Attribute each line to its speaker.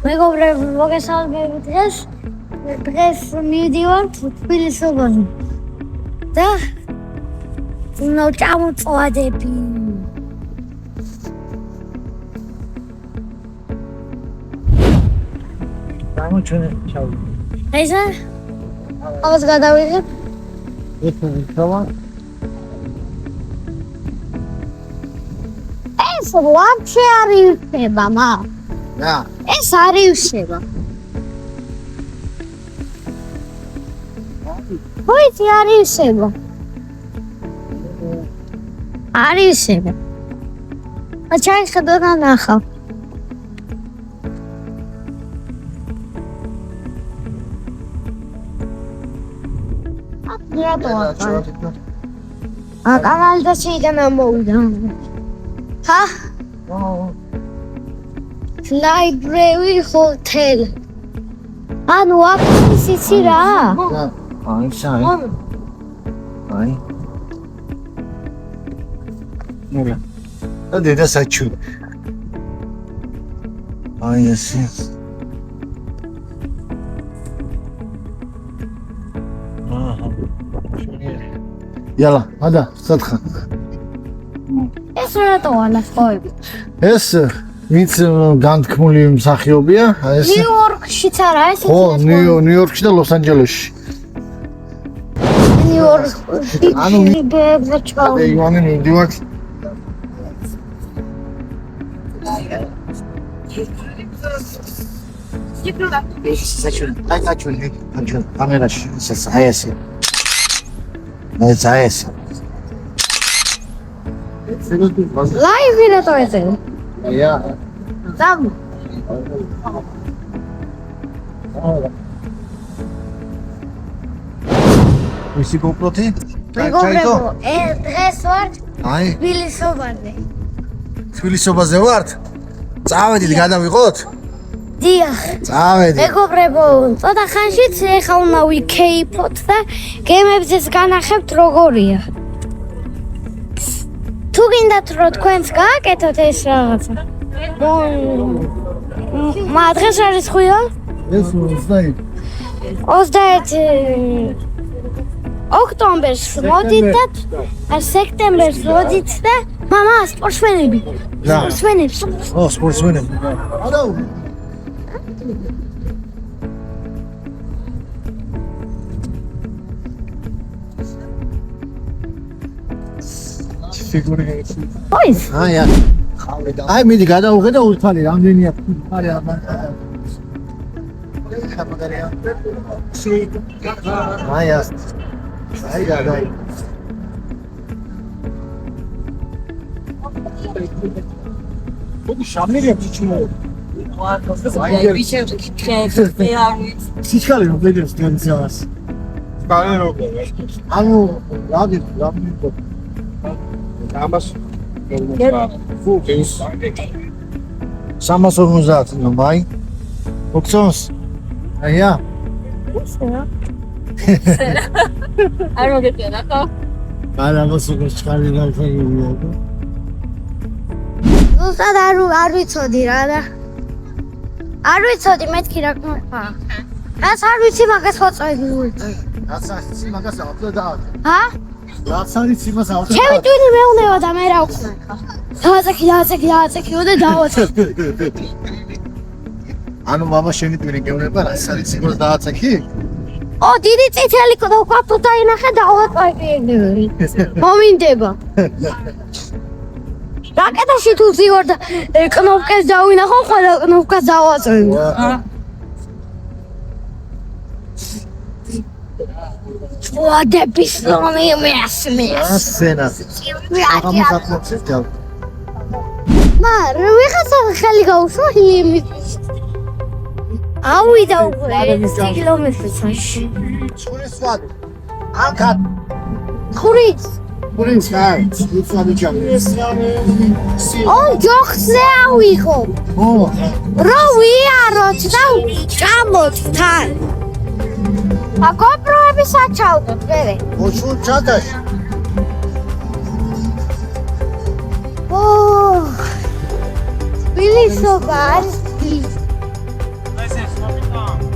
Speaker 1: მეგობრებო, მოგესალმებით დღეს მივდივართ თბილისობაში და უნდა ჩამოწვადები. ესა ავას გადავიღებ. ეს ვაფშე არ იხება, მა.
Speaker 2: და
Speaker 1: ეს არ იხება. ვაიცი არ იხება. არ იხება. აჩაიხდო და ნახავ. Canal şeyden amolda. Ha? Library hotel. Anu apsi sira.
Speaker 2: Ay say. Ay. Mira. Hadi de saçı. Ay yasin. Yalla, hadi satxa.
Speaker 1: ეს რატოა ხოლმე?
Speaker 2: ეს ვინც განთქმული მსახიობია, ეს
Speaker 1: ნიუ-იორკშიც არა ეს?
Speaker 2: ხო, ნიუ-იორკში და ლოს-ანჯელესში.
Speaker 1: ნიუ-იორკში.
Speaker 2: ანუ
Speaker 1: ბებეჭო.
Speaker 2: იوانი მივდივართ. საჩვენი, კამერაში, აი ესე. ეს
Speaker 1: Live რატო ესე?
Speaker 2: Ja.
Speaker 1: Там.
Speaker 2: ვისი გოპროთი?
Speaker 1: მეგობრებო, დღეს ვარ
Speaker 2: აი,
Speaker 1: თბილისობაზე.
Speaker 2: თბილისობაზე ვართ? წავედით, გადავიღოთ?
Speaker 1: დიახ.
Speaker 2: წავედით.
Speaker 1: მეგობრებო, ცოტა ხანშიც ეხა უნდა ვიქეიფოთ და გემებზეც განახებთ როგორია. თუ გინდათ რომ თქვენს გააკეთოთ ეს რაღაცა. მა დღეს არის ხვია?
Speaker 2: ეს 21.
Speaker 1: 21 ოქტომბერს მოდით და სექტემბერს მოდით და მამა სპორტსმენები.
Speaker 2: და.
Speaker 1: სპორტსმენებს.
Speaker 2: ო, სპორტსმენები. აუ. ფიგური გაიცი.
Speaker 1: ოის.
Speaker 2: აი, აი, მიდი გადავუღე და უთვალი, რამდენია ფარი ამან. აი, აი, გადაი. შამირია ფიჩმო. სიჩქარე რომ ბლედებს განცავს. კალე რო. ანუ, რადი. ამას 350 ნუ მაი ოქცონს აია
Speaker 1: არ მოგეწონა ხო?
Speaker 2: არა მოსუგეს ჩქარი გაიფერია
Speaker 1: ზუსტად არ ვიცოდი რა და არ ვიცოდი მეთქი რა გქონდა რაც არ ვიცი მაგას ვაწვევი
Speaker 2: რაც არის მაგას ავწევ და
Speaker 1: ჰა?
Speaker 2: რაც არის იმას ავწევ
Speaker 1: ჩემი ტვინი მეუნება და მე რა ვქნა დავაწექი და დავაწექი
Speaker 2: ანუ მამა შენი ტვინი გეუნება რაც არის იმას დააწექი
Speaker 1: ო დიდი წითელი კვაფო დაინახე და ავაწვევი მომინდება რაკეტაში თუ ზივარ და კნოპკას დავინახო ყველა კნოპკას დავაწვევი ვადების ნომი მესმის
Speaker 2: ასენა აღამო საკმოწევ და
Speaker 1: მარ ვიღაცა ხელი გაუშვა იმის ავიდა უკვე 1 კილომეტრში
Speaker 2: ხურის ვადი ანკად
Speaker 1: ხურის
Speaker 2: აი ვიწავი ჯამი
Speaker 1: ო ჯოხზე ავიღო
Speaker 2: ო
Speaker 1: რო ვიაროთ და ჭამოთ თან აგობროები საჩავდოთ მერე
Speaker 2: ოჩულ ჩადაში
Speaker 1: ო თბილისობა არის
Speaker 2: მოგიწევს